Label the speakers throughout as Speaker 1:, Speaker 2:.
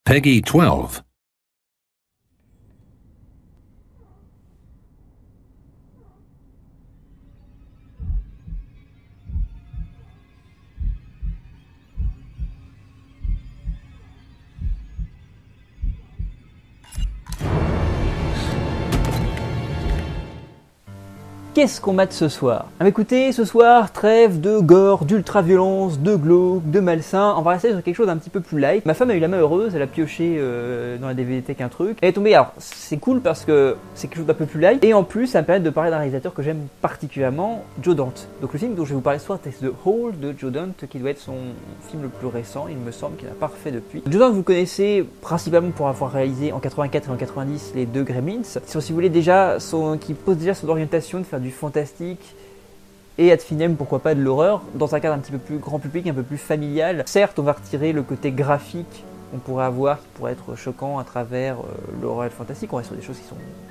Speaker 1: Peggy 12.
Speaker 2: Qu'est-ce qu'on mate ce soir? Écoutez, ce soir, trêve de gore, d'ultra-violence, de glauque, de malsain. On va rester sur quelque chose d'un petit peu plus light. Ma femme a eu la main heureuse, elle a pioché dans la DVD-tech un truc. Elle est tombée, alors c'est cool parce que c'est quelque chose d'un peu plus light. Et en plus, ça me permet de parler d'un réalisateur que j'aime particulièrement, Joe Dante. Donc le film dont je vais vous parler ce soir, c'est The Hole de Joe Dante, qui doit être son film le plus récent, il me semble, qu'il n'a pas refait depuis. Joe Dante, vous le connaissez principalement pour avoir réalisé en 84 et en 90 les deux Gremlins. Si vous voulez déjà, qui pose déjà son orientation de faire du fantastique et ad finem, pourquoi pas de l'horreur, dans un cadre un petit peu plus grand public, un peu plus familial. Certes, on va retirer le côté graphique qu'on pourrait avoir, qui pourrait être choquant à travers l'horreur et le fantastique. On reste sur des choses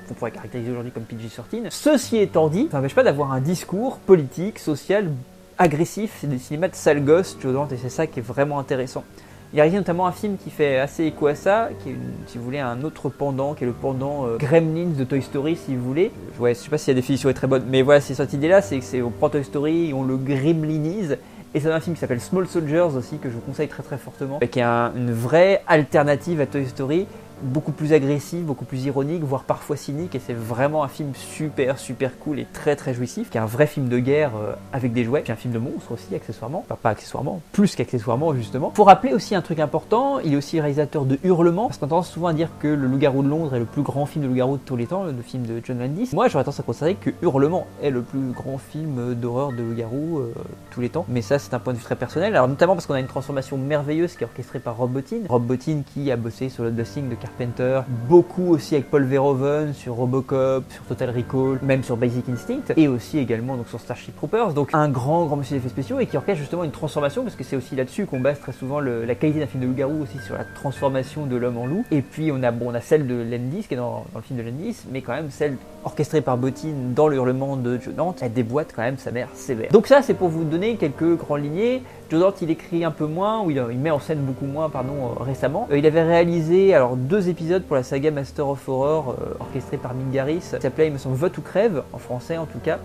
Speaker 2: qu'on pourrait caractériser aujourd'hui comme PG-13. Ceci étant dit, ça n'empêche pas d'avoir un discours politique, social, agressif. C'est du cinéma de sale gosse, Joe Dante, et c'est ça qui est vraiment intéressant. Il y a réalisé notamment un film qui fait assez écho à ça, qui est, si vous voulez, un autre pendant, qui est le pendant Gremlins de Toy Story, si vous voulez. Ouais, je sais pas si la définition est très bonne, mais voilà, c'est cette idée-là, c'est que on prend Toy Story, on le gremlinise, et c'est un film qui s'appelle Small Soldiers aussi, que je vous conseille très très fortement, qui est une vraie alternative à Toy Story, beaucoup plus agressif, beaucoup plus ironique, voire parfois cynique, et c'est vraiment un film super cool et très très jouissif, qui est un vrai film de guerre avec des jouets, puis un film de monstres aussi accessoirement, enfin pas accessoirement, plus qu'accessoirement justement. Faut rappeler aussi un truc important, il est aussi réalisateur de Hurlement, parce qu'on a tendance souvent à dire que Le Loup-garou de Londres est le plus grand film de loup-garou de tous les temps, le film de John Landis. Moi j'aurais tendance à considérer que Hurlement est le plus grand film d'horreur de loup-garou de tous les temps, mais ça c'est un point de vue très personnel, alors notamment parce qu'on a une transformation merveilleuse qui est orchestrée par Rob Bottin qui a bossé sur le Dusting de Carpenter, beaucoup aussi avec Paul Verhoeven sur Robocop, sur Total Recall, même sur Basic Instinct, et aussi également donc sur Starship Troopers, donc un grand monsieur d'effets spéciaux et qui orchestre justement une transformation, parce que c'est aussi là-dessus qu'on base très souvent la qualité d'un film de loup-garou, aussi sur la transformation de l'homme en loup. Et puis on a celle de Landis qui est dans le film de Landis, mais quand même celle orchestrée par Bottin dans le Hurlement de Joe Dante, elle déboîte quand même sa mère sévère. Donc ça c'est pour vous donner quelques grandes lignées. Joe Dante il écrit un peu moins, ou il met en scène beaucoup moins récemment. Il avait réalisé alors 2 épisodes pour la saga Master of Horror orchestrée par Mick Garris, qui s'appelait il me semble Vote ou crève en français en tout cas,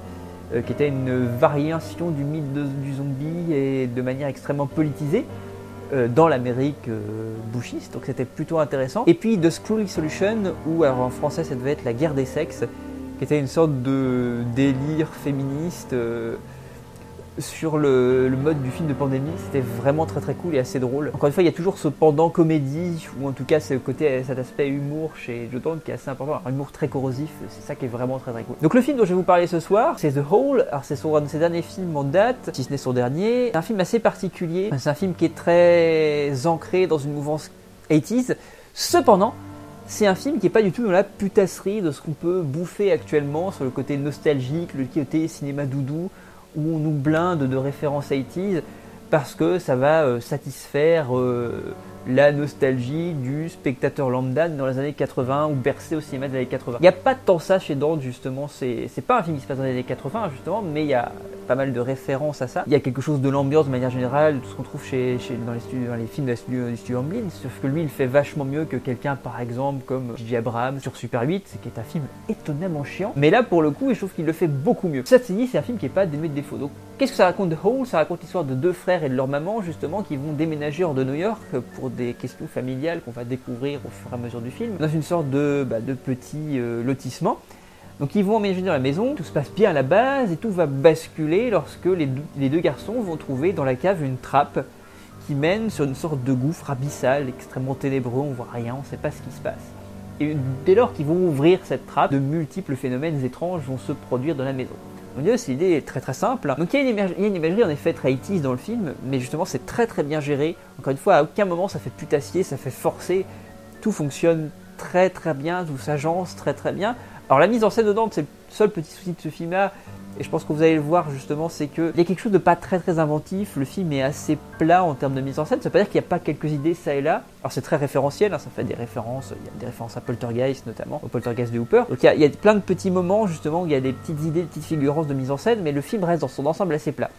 Speaker 2: qui était une variation du mythe du zombie et de manière extrêmement politisée dans l'Amérique bushiste, donc c'était plutôt intéressant. Et puis The Screwy Solution, ou alors en français ça devait être La guerre des sexes, qui était une sorte de délire féministe sur le mode du film de pandémie. C'était vraiment très cool et assez drôle. Encore une fois, il y a toujours ce pendant comédie, ou en tout cas cet aspect humour chez Joe Dante qui est assez important, un humour très corrosif, c'est ça qui est vraiment très cool. Donc le film dont je vais vous parler ce soir, c'est The Hole. Alors c'est un de ses derniers films en date, si ce n'est son dernier. C'est un film assez particulier, c'est un film qui est très ancré dans une mouvance 80s. Cependant, c'est un film qui n'est pas du tout dans la putasserie de ce qu'on peut bouffer actuellement sur le côté nostalgique, le côté cinéma doudou, où on nous blinde de références 80s parce que ça va satisfaire la nostalgie du spectateur lambda dans les années 80 ou bercé au cinéma des années 80. Il n'y a pas tant ça chez Dante justement, c'est pas un film qui se passe dans les années 80 justement, mais il y a pas mal de références à ça. Il y a quelque chose de l'ambiance de manière générale, tout ce qu'on trouve dans les films du studio Amblin, sauf que lui il fait vachement mieux que quelqu'un par exemple comme J.J. Abrams sur Super 8, qui est un film étonnamment chiant, mais là pour le coup je trouve qu'il le fait beaucoup mieux. Ça c'est dit, c'est un film qui est pas dénué de défauts. Donc qu'est-ce que ça raconte The Hole? Ça raconte l'histoire de 2 frères et de leur maman justement qui vont déménager hors de New York pour des questions familiales qu'on va découvrir au fur et à mesure du film, dans une sorte de petit lotissement. Donc ils vont emménager dans la maison, tout se passe bien à la base et tout va basculer lorsque les 2 garçons vont trouver dans la cave une trappe qui mène sur une sorte de gouffre abyssal, extrêmement ténébreux, on voit rien, on sait pas ce qui se passe. Et dès lors qu'ils vont ouvrir cette trappe, de multiples phénomènes étranges vont se produire dans la maison. Donc l'idée est très simple. Donc il y a une imagerie en effet très 80s dans le film, mais justement c'est très bien géré. Encore une fois, à aucun moment ça fait putassier, ça fait forcer. Tout fonctionne très bien, tout s'agence très bien. Alors la mise en scène de Dante, c'est le seul petit souci de ce film-là, et je pense que vous allez le voir justement, c'est qu'il y a quelque chose de pas très inventif. Le film est assez plat en termes de mise en scène. Ça veut pas dire qu'il n'y a pas quelques idées ça et là. Alors c'est très référentiel, hein, ça fait des références, il y a des références à Poltergeist notamment, au Poltergeist de Hooper. Donc il y a plein de petits moments justement où il y a des petites idées, des petites figurances de mise en scène, mais le film reste dans son ensemble assez plat.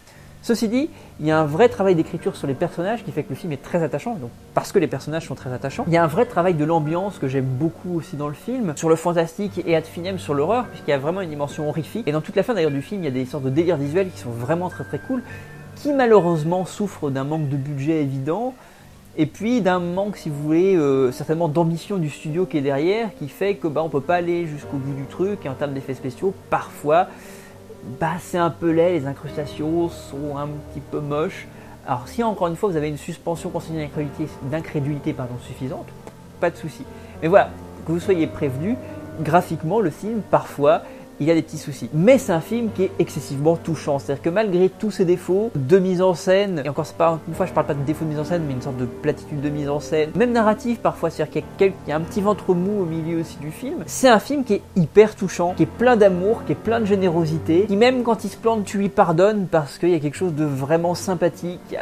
Speaker 2: Ceci dit, il y a un vrai travail d'écriture sur les personnages qui fait que le film est très attachant, donc parce que les personnages sont très attachants. Il y a un vrai travail de l'ambiance que j'aime beaucoup aussi dans le film, sur le fantastique et ad finiem sur l'horreur, puisqu'il y a vraiment une dimension horrifique. Et dans toute la fin d'ailleurs du film, il y a des sortes de délires visuels qui sont vraiment très très cool, qui malheureusement souffrent d'un manque de budget évident, et puis d'un manque, si vous voulez, certainement d'ambition du studio qui est derrière, qui fait que on peut pas aller jusqu'au bout du truc, et en termes d'effets spéciaux, parfois, c'est un peu laid, les incrustations sont un petit peu moches. Alors si encore une fois vous avez une suspension concernant d'incrédulité suffisante, pas de souci. Mais voilà, que vous soyez prévenus, graphiquement le film parfois il y a des petits soucis. Mais c'est un film qui est excessivement touchant, c'est-à-dire que malgré tous ses défauts de mise en scène, et encore une fois je parle pas de défaut de mise en scène, mais une sorte de platitude de mise en scène, même narrative parfois, c'est-à-dire qu'il y a un petit ventre mou au milieu aussi du film, c'est un film qui est hyper touchant, qui est plein d'amour, qui est plein de générosité, qui même quand il se plante tu lui pardonnes parce qu'il y a quelque chose de vraiment sympathique.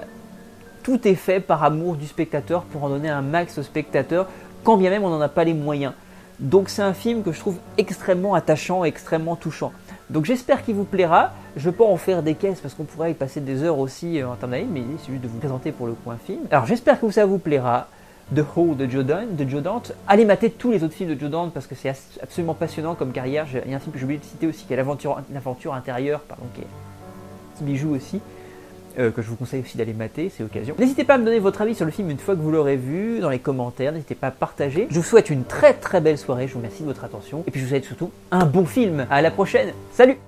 Speaker 2: Tout est fait par amour du spectateur pour en donner un max au spectateur, quand bien même on n'en a pas les moyens. Donc c'est un film que je trouve extrêmement attachant et extrêmement touchant. Donc j'espère qu'il vous plaira. Je ne vais pas en faire des caisses parce qu'on pourrait y passer des heures aussi en termes d'anime, mais c'est juste de vous présenter pour le coin film. Alors j'espère que ça vous plaira. The Hole de Joe Dante. Allez mater tous les autres films de Joe Dante parce que c'est absolument passionnant comme carrière. Il y a un film que j'ai oublié de citer aussi qui est L'aventure intérieure, qui est un petit bijou aussi. Que je vous conseille aussi d'aller mater, c'est l'occasion. N'hésitez pas à me donner votre avis sur le film une fois que vous l'aurez vu, dans les commentaires, n'hésitez pas à partager. Je vous souhaite une très très belle soirée, je vous remercie de votre attention, et puis je vous souhaite surtout un bon film. À la prochaine, salut!